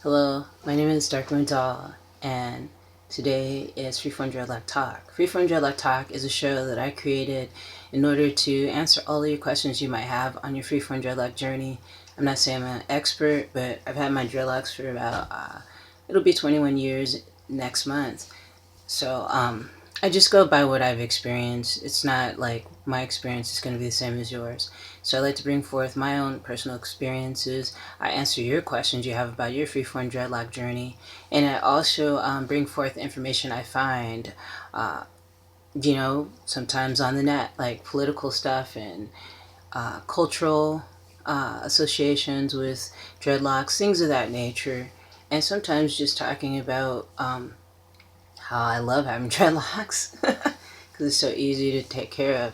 Hello, my name is Dark Moon Doll, and today is Freeform Dreadlock Talk. Freeform Dreadlock Talk is a show that I created in order to answer all of your questions you might have on your Freeform Dreadlock journey. I'm not saying I'm an expert, but I've had my dreadlocks for about, it'll be 21 years next month. So, I just go by what I've experienced. It's not like my experience is going to be the same as yours. So I like to bring forth my own personal experiences. I answer your questions you have about your freeform dreadlock journey. And I also bring forth information I find, sometimes on the net, like political stuff and cultural associations with dreadlocks, things of that nature. And sometimes just talking about how I love having dreadlocks because it's so easy to take care of.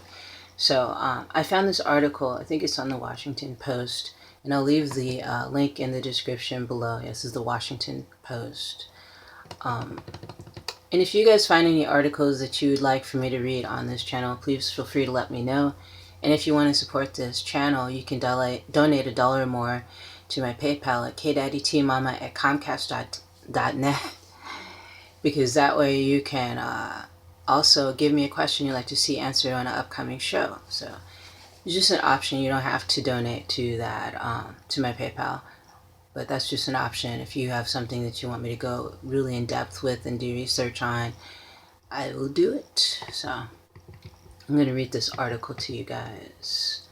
So I found this article, I think it's on the Washington Post, and I'll leave the link in the description below. Yes, this is the Washington Post. And if you guys find any articles that you would like for me to read on this channel, please feel free to let me know. And if you want to support this channel, you can donate $1 or more to my PayPal at kdaddytmama@comcast.net. Because that way you can also give me a question you'd like to see answered on an upcoming show. So it's just an option. You don't have to donate to that, to my PayPal, but that's just an option. If you have something that you want me to go really in depth with and do research on, I will do it. So I'm going to read this article to you guys.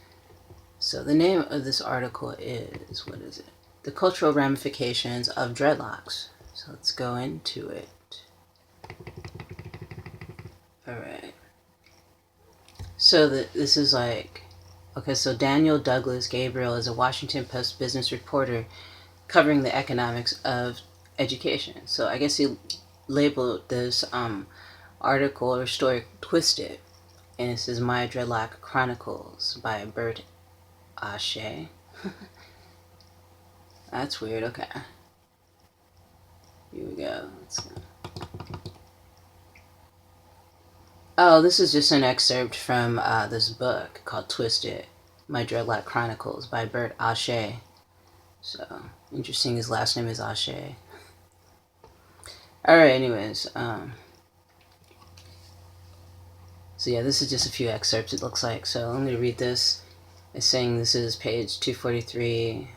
So the name of this article is, what is it? The Cultural Ramifications of Dreadlocks. So let's go into it. Alright. So this is like, okay, so Daniel Douglas Gabriel is a Washington Post business reporter covering the economics of education. So I guess he labeled this article or story Twisted. And this is My Dreadlock Chronicles by Bert Ashe. That's weird, okay. Here we go. Let's go. Oh, this is just an excerpt from this book called Twisted, My Dreadlock Chronicles by Bert Ashe. So, interesting, his last name is Ashe. Alright, anyways. So yeah, this is just a few excerpts, it looks like. So I'm going to read this. It's saying this is page 243.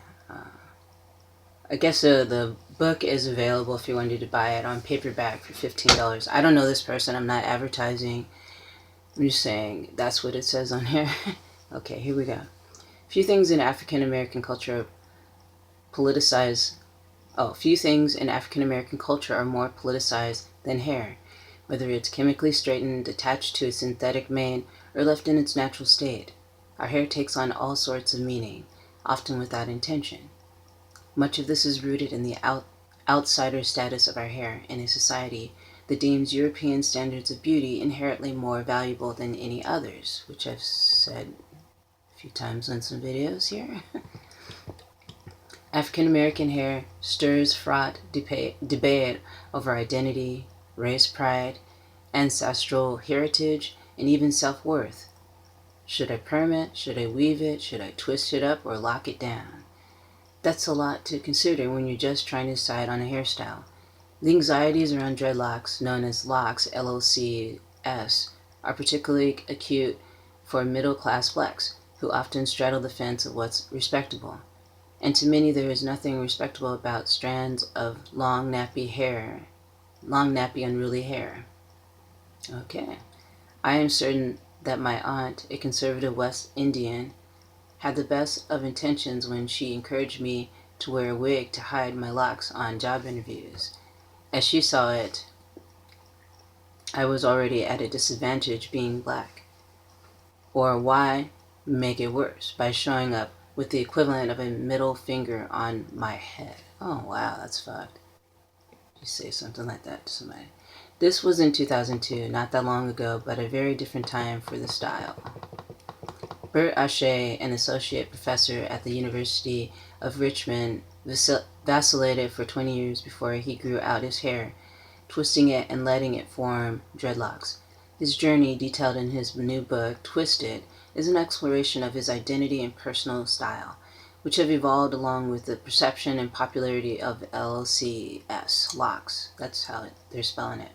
I guess the book is available if you wanted to buy it on paperback for $15. I don't know this person. I'm not advertising. I'm just saying that's what it says on here. Okay, here we go. Few things in African American culture few things in African American culture are more politicized than hair. Whether it's chemically straightened, attached to a synthetic mane, or left in its natural state. Our hair takes on all sorts of meaning, often without intention. Much of this is rooted in the outsider status of our hair in a society that deems European standards of beauty inherently more valuable than any others, which I've said a few times in some videos here. African American hair stirs fraught debate over identity, race pride, ancestral heritage, and even self-worth. Should I perm it? Should I weave it? Should I twist it up or lock it down? That's a lot to consider when you're just trying to decide on a hairstyle. The anxieties around dreadlocks, known as locks, LOCS, are particularly acute for middle-class blacks, who often straddle the fence of what's respectable. And to many, there is nothing respectable about strands of long, nappy, unruly hair. Okay. I am certain that my aunt, a conservative West Indian, had the best of intentions when she encouraged me to wear a wig to hide my locks on job interviews. As she saw it, I was already at a disadvantage being black. Or why make it worse by showing up with the equivalent of a middle finger on my head? Oh wow, that's fucked. You say something like that to somebody. This was in 2002, not that long ago, but a very different time for the style. Bert Ashe, an associate professor at the University of Richmond, vacillated for 20 years before he grew out his hair, twisting it and letting it form dreadlocks. His journey, detailed in his new book, Twisted, is an exploration of his identity and personal style. which have evolved along with the perception and popularity of LCS, locks. That's how they're spelling it.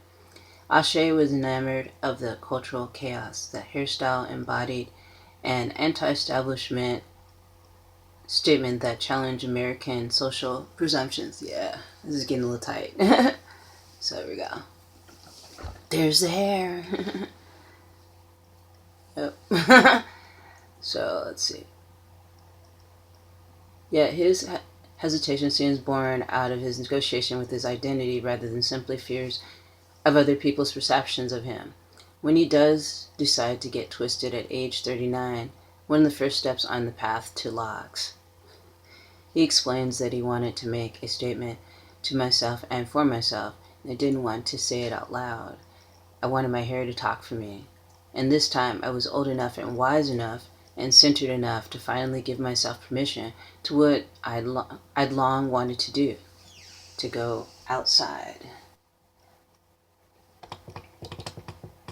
Ashe was enamored of the cultural chaos that hairstyle embodied, an anti-establishment statement that challenged American social presumptions. Yeah, this is getting a little tight. So there we go. There's the hair. Oh. So let's see. Yeah, his hesitation seems born out of his negotiation with his identity rather than simply fears of other people's perceptions of him. When he does decide to get twisted at age 39, one of the first steps on the path to locks, he explains that he wanted to make a statement to myself and for myself, and I didn't want to say it out loud. I wanted my hair to talk for me. And this time I was old enough and wise enough and centered enough to finally give myself permission to what I'd long wanted to do, to go outside.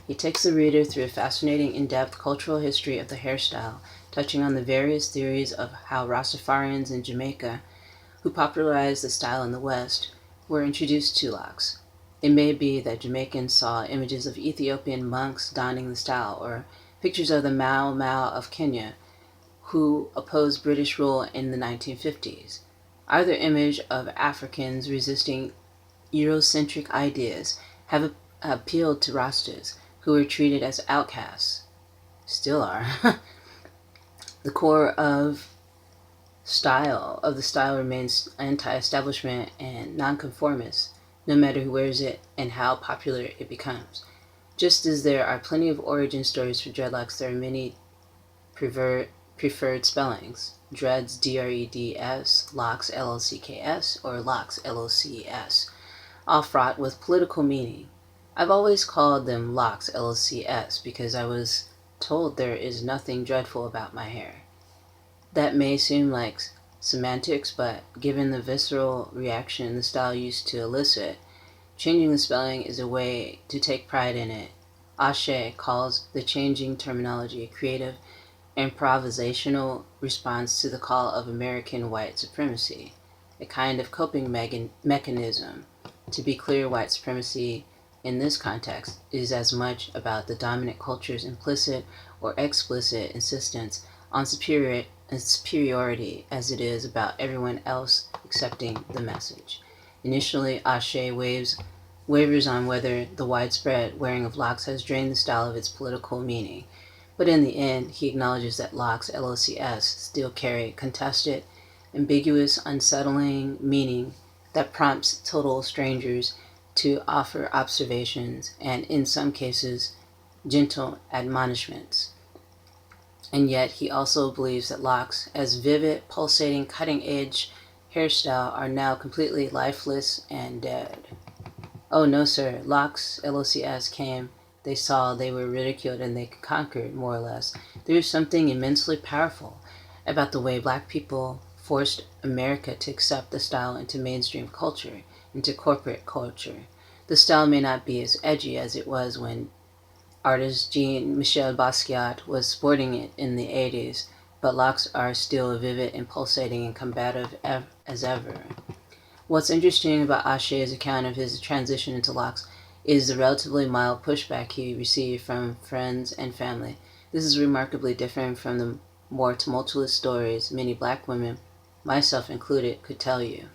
He takes the reader through a fascinating, in-depth cultural history of the hairstyle, touching on the various theories of how Rastafarians in Jamaica, who popularized the style in the West, were introduced to locks. It may be that Jamaicans saw images of Ethiopian monks donning the style, or pictures of the Mau Mau of Kenya, who opposed British rule in the 1950s. Either image of Africans resisting Eurocentric ideas have appealed to Rastas, who were treated as outcasts. Still are. The core of the style remains anti-establishment and nonconformist, no matter who wears it and how popular it becomes. Just as there are plenty of origin stories for dreadlocks, there are many preferred spellings. Dreds, D-R-E-D-S, locks, L-O-C-K-S, or locks, L-O-C-S, all fraught with political meaning. I've always called them locks, L-O-C-S, because I was told there is nothing dreadful about my hair. That may seem like semantics, but given the visceral reaction the style used to elicit, changing the spelling is a way to take pride in it. Ashe calls the changing terminology a creative, improvisational response to the call of American white supremacy, a kind of coping mechanism. To be clear, white supremacy in this context is as much about the dominant culture's implicit or explicit insistence on superiority as it is about everyone else accepting the message. Initially, Ashe wavers on whether the widespread wearing of locks has drained the style of its political meaning, but in the end, he acknowledges that locks, L-O-C-S, still carry contested, ambiguous, unsettling meaning that prompts total strangers to offer observations and, in some cases, gentle admonishments. And yet he also believes that locks, as vivid, pulsating, cutting-edge hairstyle, are now completely lifeless and dead. Oh no, sir. Locks, L-O-C-S, came, they saw, they were ridiculed, and they conquered, more or less. There is something immensely powerful about the way black people forced America to accept the style into mainstream culture, into corporate culture. The style may not be as edgy as it was when artist Jean-Michel Basquiat was sporting it in the 80s, but locks are still vivid and pulsating and combative as ever. What's interesting about Ashe's account of his transition into locks is the relatively mild pushback he received from friends and family. This is remarkably different from the more tumultuous stories many black women, myself included, could tell you.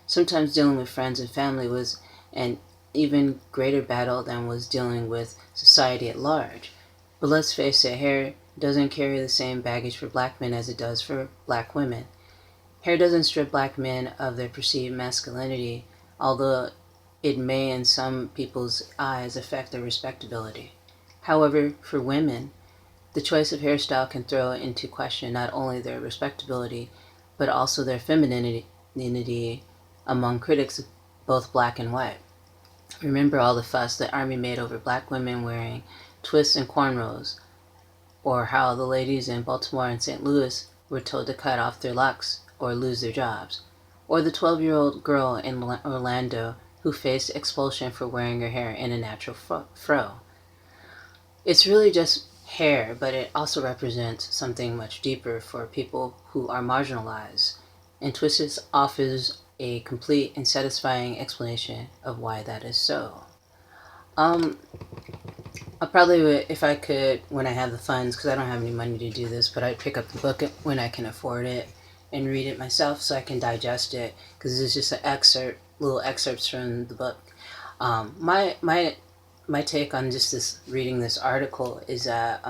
Sometimes dealing with friends and family was an even greater battle than was dealing with society at large. But let's face it, hair doesn't carry the same baggage for black men as it does for black women. Hair doesn't strip black men of their perceived masculinity, although it may in some people's eyes affect their respectability. However, for women, the choice of hairstyle can throw into question not only their respectability, but also their femininity among critics, both black and white. Remember all the fuss the Army made over black women wearing twists and cornrows, or how the ladies in Baltimore and St. Louis were told to cut off their locks or lose their jobs, or the 12-year-old girl in Orlando who faced expulsion for wearing her hair in a natural fro. It's really just hair, but it also represents something much deeper for people who are marginalized. And Twisted offers a complete and satisfying explanation of why that is so. Um, I probably would, if I could, when I have the funds, because I don't have any money to do this, but I'd pick up the book when I can afford it and read it myself so I can digest it, because it's just an excerpt, little excerpts from the book. My take on just this reading this article is that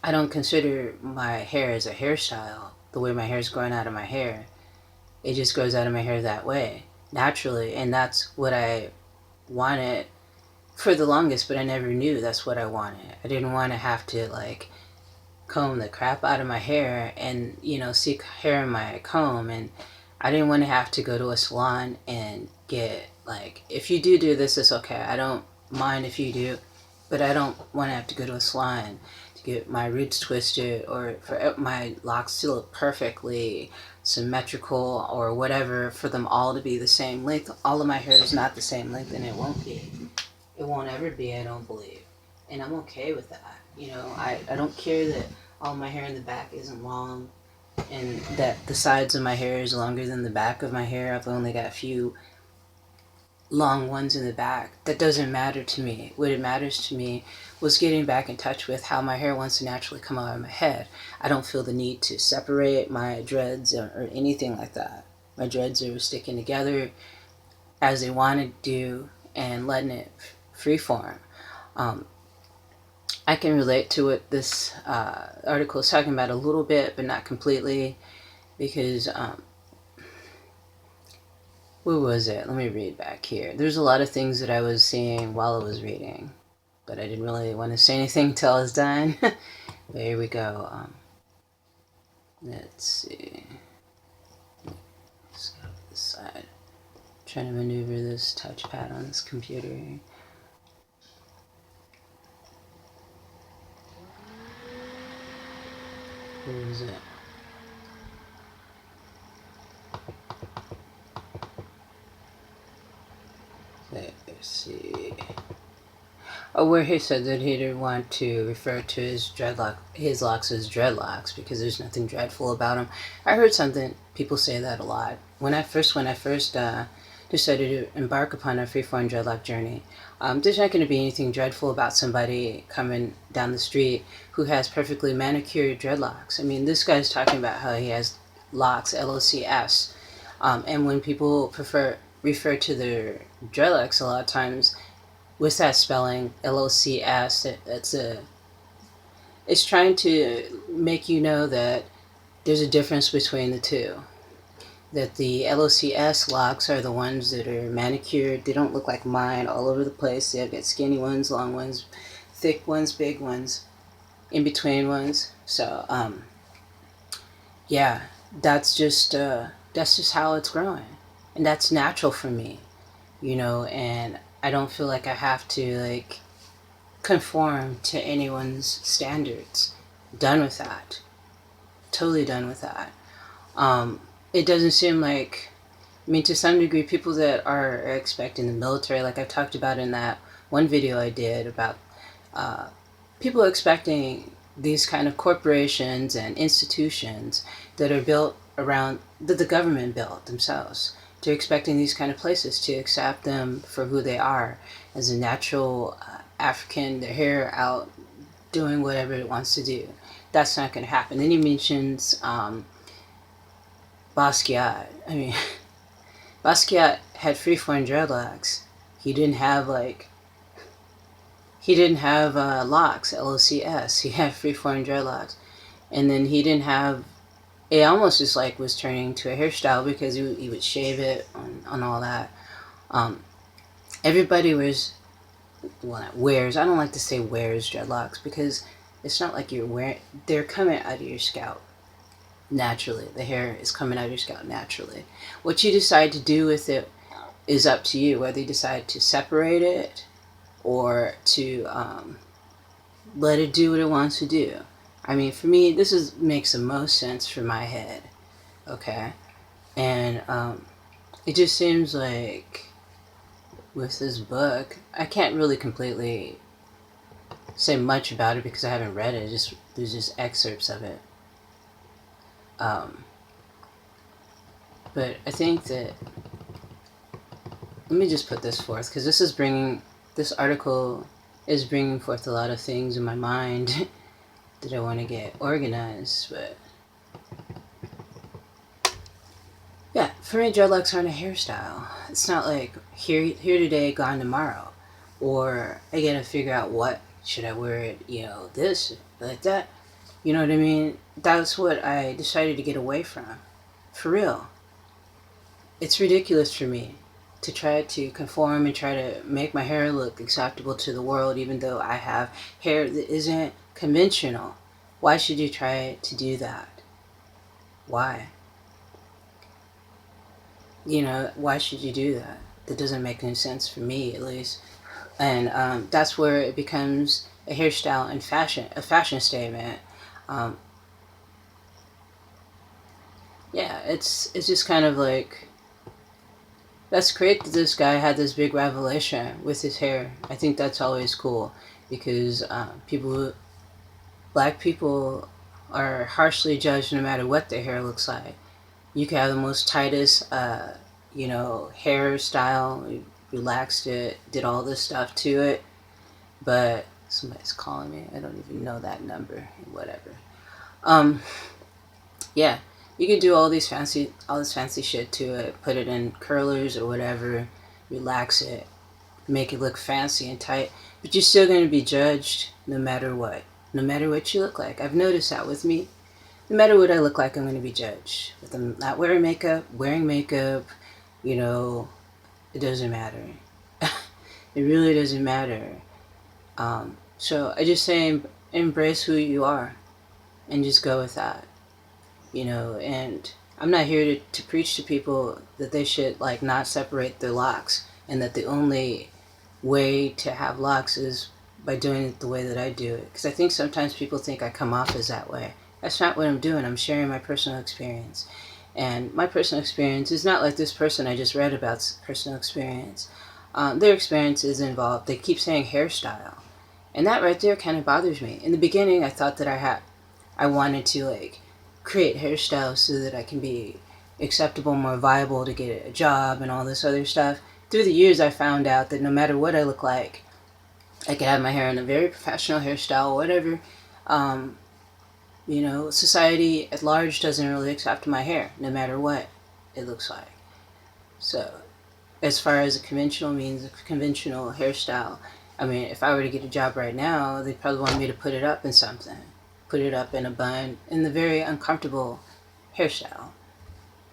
I don't consider my hair as a hairstyle. The way my hair is growing out of my hair, it just grows out of my hair that way naturally, and that's what I wanted for the longest, but I never knew that's what I wanted. I didn't want to have to like comb the crap out of my hair and, seek hair in my comb. And I didn't want to have to go to a salon and get like, if you do this, it's okay. I don't mind if you do, but I don't want to have to go to a salon to get my roots twisted or for my locks to look perfectly symmetrical or whatever, for them all to be the same length. All of my hair is not the same length, and it won't be. It won't ever be, I don't believe. And I'm okay with that. I don't care that all my hair in the back isn't long and that the sides of my hair is longer than the back of my hair. I've only got a few long ones in the back. That doesn't matter to me. What it matters to me was getting back in touch with how my hair wants to naturally come out of my head. I don't feel the need to separate my dreads or anything like that. My dreads are sticking together as they want to do and letting it freeform. I can relate to what this article is talking about a little bit, but not completely, because what was it? Let me read back here. There's a lot of things that I was seeing while I was reading, but I didn't really want to say anything until I was done. But here we go. Let's see. Let's go to this side. I'm trying to maneuver this touchpad on this computer. Where is it? Let's see. Oh, where he said that he didn't want to refer to his locks as dreadlocks because there's nothing dreadful about them. I heard something, people say that a lot. When I first decided to embark upon a freeform dreadlock journey, there's not going to be anything dreadful about somebody coming down the street who has perfectly manicured dreadlocks. I mean, this guy's talking about how he has locks, LOCS, and when people refer to their dreadlocks a lot of times with that spelling LOCS, it's trying to make you know that there's a difference between the two. That the LOCS locks are the ones that are manicured. They don't look like mine all over the place. They've got skinny ones, long ones, thick ones, big ones, in between ones. So yeah, that's just how it's growing, and that's natural for me, and I don't feel like I have to like conform to anyone's standards. Done with that. Totally done with that. It doesn't seem like, I mean, to some degree, people that are expecting the military, like I talked about in that one video I did about people expecting these kind of corporations and institutions that are built around, that the government built themselves. They're expecting these kind of places to accept them for who they are as a natural African, their hair out, doing whatever it wants to do. That's not going to happen. Then he mentions Basquiat. I mean, Basquiat had freeform dreadlocks. He didn't have locks, LOCS. He had freeform dreadlocks. And then he didn't have, it almost just like was turning to a hairstyle because he would shave it on all that. Everybody wears, I don't like to say wears dreadlocks because it's not like they're coming out of your scalp naturally. The hair is coming out of your scalp naturally. What you decide to do with it is up to you, whether you decide to separate it or to let it do what it wants to do. I mean, for me, this makes the most sense for my head, okay? And it just seems like with this book, I can't really completely say much about it because I haven't read it. There's just excerpts of it. But I think that, let me just put this forth, because this article is bringing forth a lot of things in my mind that I want to get organized. But yeah, for me, dreadlocks aren't a hairstyle. It's not like here today, gone tomorrow, or I gotta figure out what should I wear it, this like that. You know what I mean? That's what I decided to get away from. For real. It's ridiculous for me to try to conform and try to make my hair look acceptable to the world, even though I have hair that isn't conventional. Why should you try to do that? Why? Why should you do that? That doesn't make any sense for me, at least. And that's where it becomes a hairstyle and a fashion statement. Yeah, it's just kind of like, that's great that this guy had this big revelation with his hair. I think that's always cool because black people are harshly judged no matter what their hair looks like. You can have the most tightest, hairstyle, relaxed it, did all this stuff to it, but somebody's calling me. I don't even know that number. Whatever. Yeah, you could do all this fancy shit to it, put it in curlers or whatever, relax it, make it look fancy and tight, but you're still going to be judged no matter what you look like. I've noticed that with me. No matter what I look like, I'm going to be judged. If I'm not wearing makeup, it doesn't matter. It really doesn't matter. So I just say embrace who you are and just go with that. And I'm not here to preach to people that they should not separate their locks and that the only way to have locks is by doing it the way that I do it. Because I think sometimes people think I come off as that way. That's not what I'm doing. I'm sharing my personal experience. And my personal experience is not like this person I just read about's personal experience. Their experience is involved. They keep saying hairstyle. And that right there kind of bothers me. In the beginning, I thought that I wanted to create hairstyles so that I can be acceptable, more viable to get a job and all this other stuff. Through the years, I found out that no matter what I look like, I could have my hair in a very professional hairstyle, whatever. Society at large doesn't really accept my hair, no matter what it looks like. So, as far as a conventional hairstyle, I mean, if I were to get a job right now, they'd probably want me to put it up in something. Put it up in a bun, in the very uncomfortable hairstyle.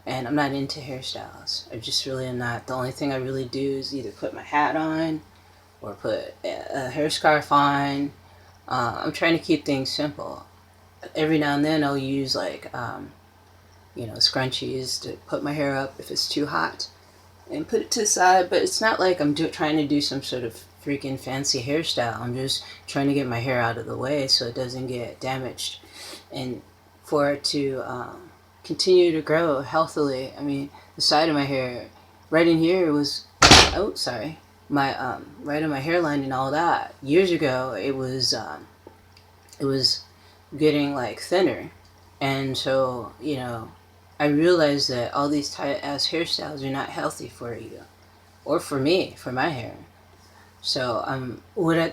And I'm not into hairstyles. I just really am not. The only thing I really do is either put my hat on or put a hair scarf on. I'm trying to keep things simple. Every now and then I'll use scrunchies to put my hair up if it's too hot and put it to the side, but it's not like I'm trying to do some sort of freaking fancy hairstyle. I'm just trying to get my hair out of the way so it doesn't get damaged and for it to continue to grow healthily. I mean, the side of my hair right in here was, my right on my hairline and all that. Years ago, it was getting thinner, and so I realized that all these tight ass hairstyles are not healthy for you, or for me, for my hair. So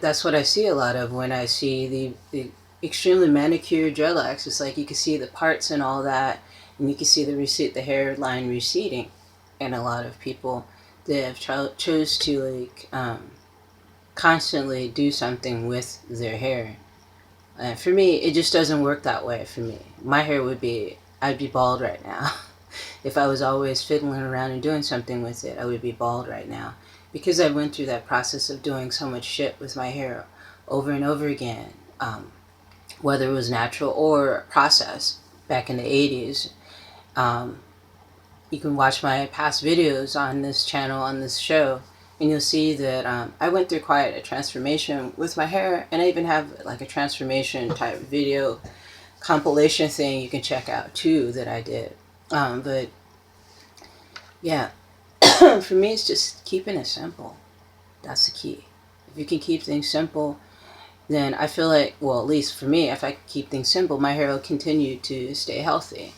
that's what I see a lot of when I see the extremely manicured dreadlocks. It's like you can see the parts and all that, and you can see the hairline receding, and a lot of people that have chose to constantly do something with their hair. For me, it just doesn't work that way for me. My hair I'd be bald right now. If I was always fiddling around and doing something with it, I would be bald right now. Because I went through that process of doing so much shit with my hair over and over again, whether it was natural or processed back in the 80s. You can watch my past videos on this channel, on this show, and you'll see that I went through quite a transformation with my hair, and I even have a transformation type video compilation thing you can check out too that I did. But yeah, for me it's just keeping it simple. That's the key. If you can keep things simple, then I feel like, well, at least for me, if I could keep things simple, my hair will continue to stay healthy.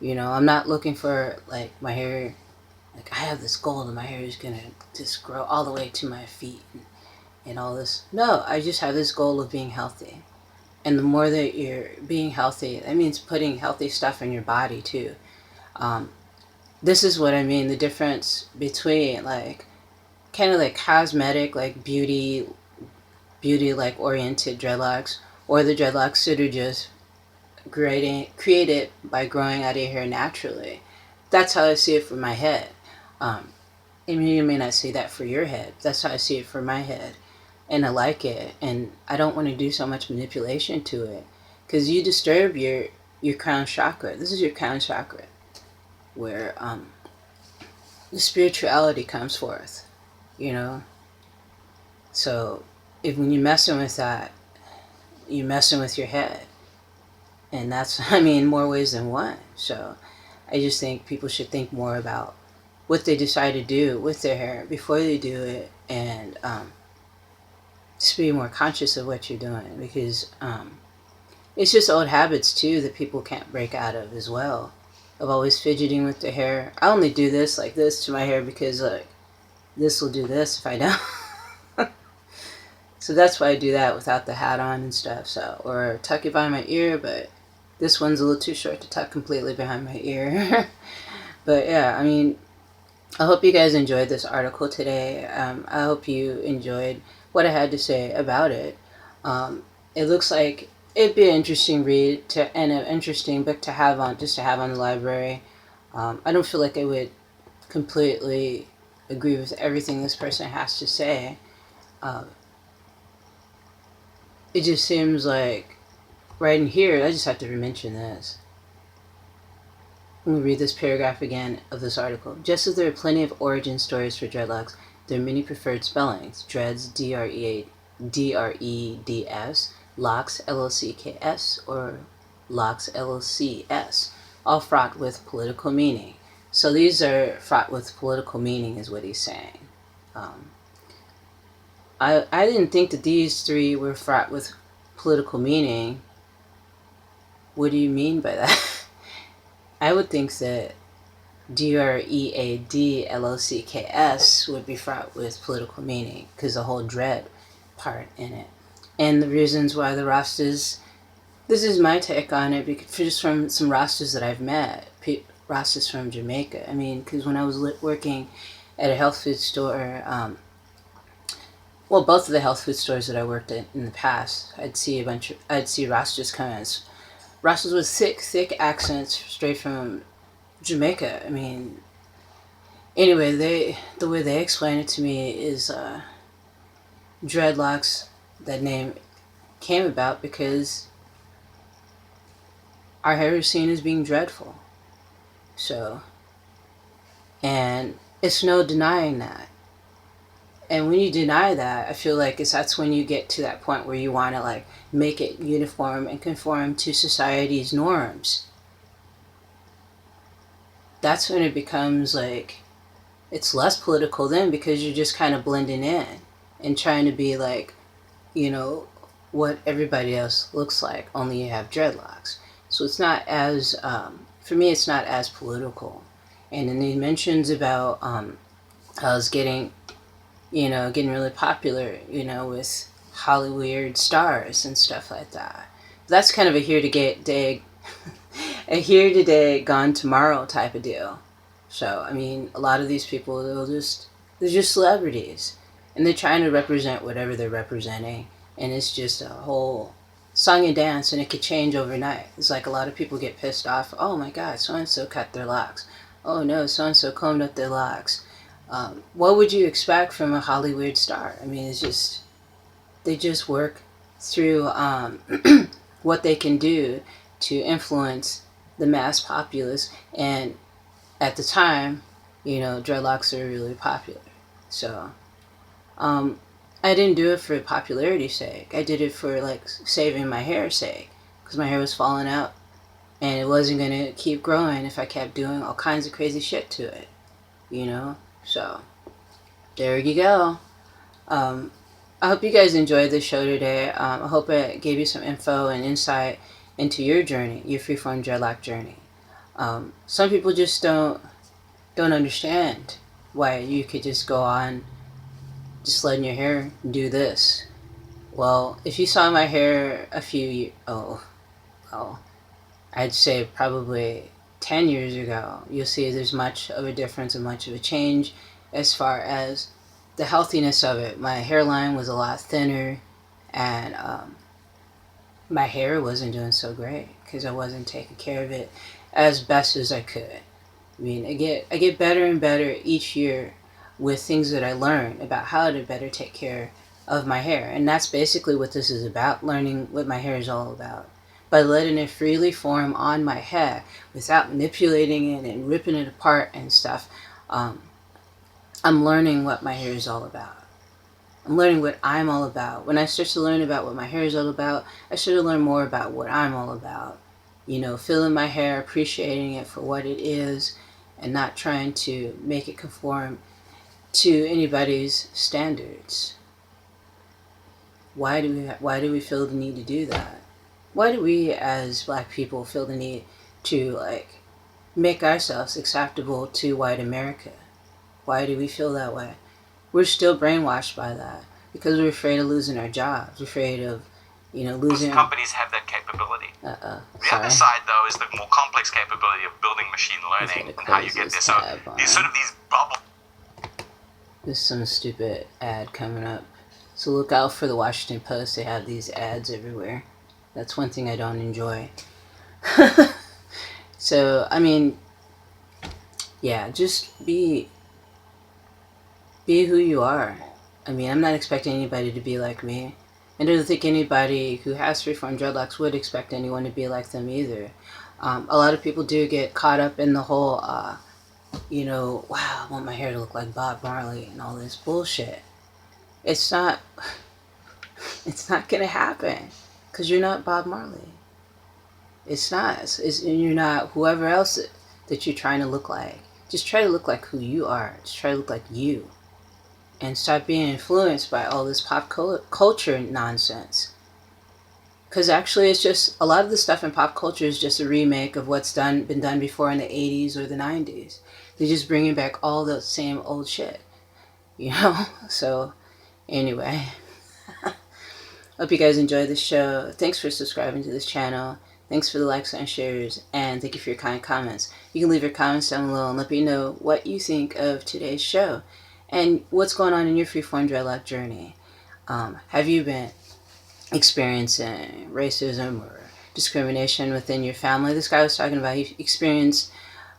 You know, I'm not looking for like my hair, like I have this goal that my hair is gonna just grow all the way to my feet and all this. No, I just have this goal of being healthy. And the more that you're being healthy, that means putting healthy stuff in your body too. Um, this is what I mean, the difference between like kind of like cosmetic, like beauty like oriented dreadlocks, or the dreadlocks that are just created by growing out of your hair naturally. That's how I see it for my head. Um, I mean, you may not see that for your head. That's how I see it for my head. And I like it. And I don't want to do so much manipulation to it. Because you disturb your crown chakra. This is your crown chakra. Where the spirituality comes forth. You know? So if when you're messing with that, you're messing with your head. And that's, I mean, more ways than one. So I just think people should think more about what they decide to do with their hair before they do it, and just be more conscious of what you're doing, because it's just old habits too that people can't break out of as well, of always fidgeting with their hair. I only do this like this to my hair because like this will do this if I don't. So that's why I do that without the hat on and stuff. So, or tuck it behind my ear, but this one's a little too short to tuck completely behind my ear. But yeah, I mean, I hope you guys enjoyed this article today. I hope you enjoyed what I had to say about it. It looks like it'd be an interesting read to, and an interesting book to have on, just to have on the library. I don't feel like I would completely agree with everything this person has to say. It just seems like right in here, I just have to mention this. Let me read this paragraph again of this article. Just as there are plenty of origin stories for dreadlocks, there are many preferred spellings. Dreds, D-R-E-D-S, locks, L-O-C-K-S, or locks, L-O-C-S, all fraught with political meaning. So these are fraught with political meaning is what he's saying. I didn't think that these three were fraught with political meaning. What do you mean by that? I would think that Dreadlocks would be fraught with political meaning because the whole dread part in it. And the reasons why the Rastas, this is my take on it, because just from some Rastas that I've met, Rastas from Jamaica. I mean, because when I was working at a health food store, well, both of the health food stores that I worked at in the past, I'd see Rastas come in. Rastas with thick accents straight from Jamaica. I mean, anyway, the way they explain it to me is dreadlocks. That name came about because our hair is seen as being dreadful. So, and it's no denying that. And when you deny that, I feel like that's when you get to that point where you want to like make it uniform and conform to society's norms. That's when it becomes like, it's less political then, because you're just kind of blending in and trying to be like, you know, what everybody else looks like, only you have dreadlocks. So it's not as, for me, it's not as political. And then he mentions about how it's getting really popular, with Hollywood stars and stuff like that. That's kind of a here today, a here today, gone tomorrow type of deal. So, I mean, a lot of these people, they're just celebrities. And they're trying to represent whatever they're representing. And it's just a whole song and dance, and it could change overnight. It's like a lot of people get pissed off. Oh my God, so-and-so cut their locks. Oh no, so-and-so combed up their locks. What would you expect from a Hollywood star? I mean, they just work through what they can do to influence the mass populace. And at the time, dreadlocks are really popular. So, I didn't do it for popularity's sake. I did it for like saving my hair's sake, because my hair was falling out and it wasn't going to keep growing if I kept doing all kinds of crazy shit to it, So, there you go. I hope you guys enjoyed the show today. I hope it gave you some info and insight into your journey, your freeform dreadlock journey. Some people just don't understand why you could just go on just letting your hair do this. Well, if you saw my hair a few years, well, I'd say probably 10 years ago, you'll see there's much of a difference and much of a change as far as the healthiness of it. My hairline was a lot thinner, and my hair wasn't doing so great because I wasn't taking care of it as best as I could. I mean, I get better and better each year with things that I learn about how to better take care of my hair. And that's basically what this is about, learning what my hair is all about. By letting it freely form on my head without manipulating it and ripping it apart and stuff, I'm learning what my hair is all about. I'm learning what I'm all about. When I start to learn about what my hair is all about, I start to learn more about what I'm all about. You know, feeling my hair, appreciating it for what it is, and not trying to make it conform to anybody's standards. Why do we feel the need to do that? Why do we as black people feel the need to make ourselves acceptable to white America? Why do we feel that way? We're still brainwashed by that because we're afraid of losing our jobs. We're afraid of, losing. Most companies have that capability. The other side, though, is the more complex capability of building machine learning and how you get there. So these bubbles. There's some stupid ad coming up. So look out for the Washington Post. They have these ads everywhere. That's one thing I don't enjoy. So, I mean, yeah, just be who you are. I mean, I'm not expecting anybody to be like me. I don't think anybody who has freeform dreadlocks would expect anyone to be like them either. A lot of people do get caught up in the whole, wow, I want my hair to look like Bob Marley and all this bullshit. It's not gonna happen because you're not Bob Marley. It's not. You're not whoever else that you're trying to look like. Just try to look like who you are. Just try to look like you. And stop being influenced by all this pop culture nonsense. Because actually it's just, a lot of the stuff in pop culture is just a remake of what's been done before in the 80s or the 90s. They're just bringing back all the same old shit. So, anyway. Hope you guys enjoyed this show. Thanks for subscribing to this channel. Thanks for the likes and shares. And thank you for your kind comments. You can leave your comments down below and let me know what you think of today's show. And what's going on in your freeform dreadlock journey? Have you been experiencing racism or discrimination within your family? This guy was talking about he experienced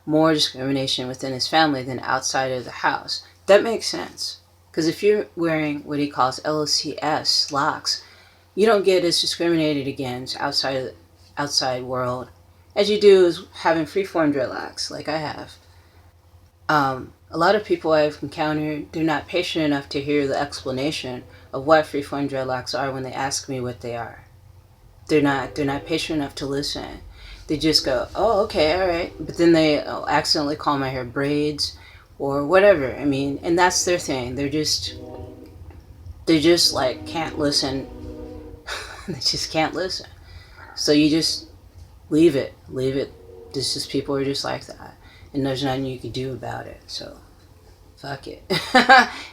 more discrimination within his family than outside of the house. That makes sense. Because if you're wearing what he calls LOCS locks, you don't get as discriminated against outside world as you do as having freeform dreadlocks like I have. A lot of people I've encountered, they're not patient enough to hear the explanation of what freeform dreadlocks are when they ask me what they are. They're not patient enough to listen. They just go, oh, okay, all right. But then they accidentally call my hair braids or whatever. I mean, and that's their thing. They just can't listen. They just can't listen. So you just leave it. This is people are just like that. And there's nothing you can do about it. So, fuck it.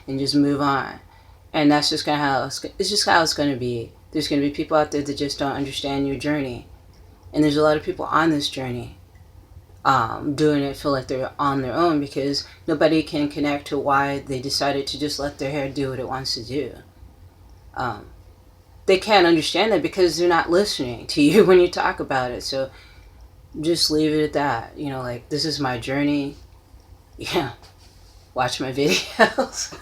And just move on. And that's just kind of how it's going to be. There's going to be people out there that just don't understand your journey. And there's a lot of people on this journey doing it feel like they're on their own because nobody can connect to why they decided to just let their hair do what it wants to do. They can't understand that because they're not listening to you when you talk about it. So just leave it at that. This is my journey. Yeah. Watch my videos.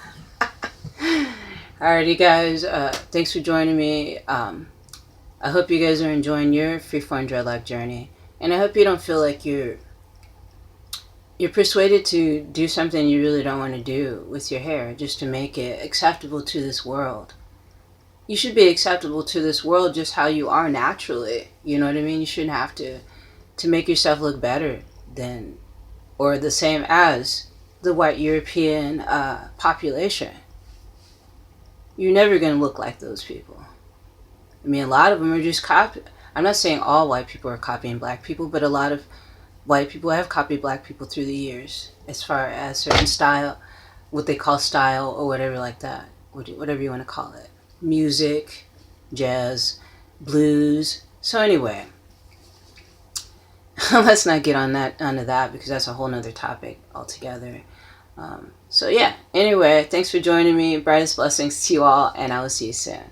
Alrighty, guys. Thanks for joining me. I hope you guys are enjoying your freeform dreadlock journey. And I hope you don't feel like you're persuaded to do something you really don't want to do with your hair just to make it acceptable to this world. You should be acceptable to this world just how you are naturally. You know what I mean? You shouldn't have to make yourself look better than or the same as the white European population. you're never going to look like those people. I mean, a lot of them are just copy. I'm not saying all white people are copying black people, but a lot of white people have copied black people through the years as far as certain style, what they call style or whatever like that, whatever you want to call it. Music, jazz, blues. So anyway, let's not get onto that because that's a whole nother topic altogether. So yeah, anyway, thanks for joining me. Brightest blessings to you all, and I will see you soon.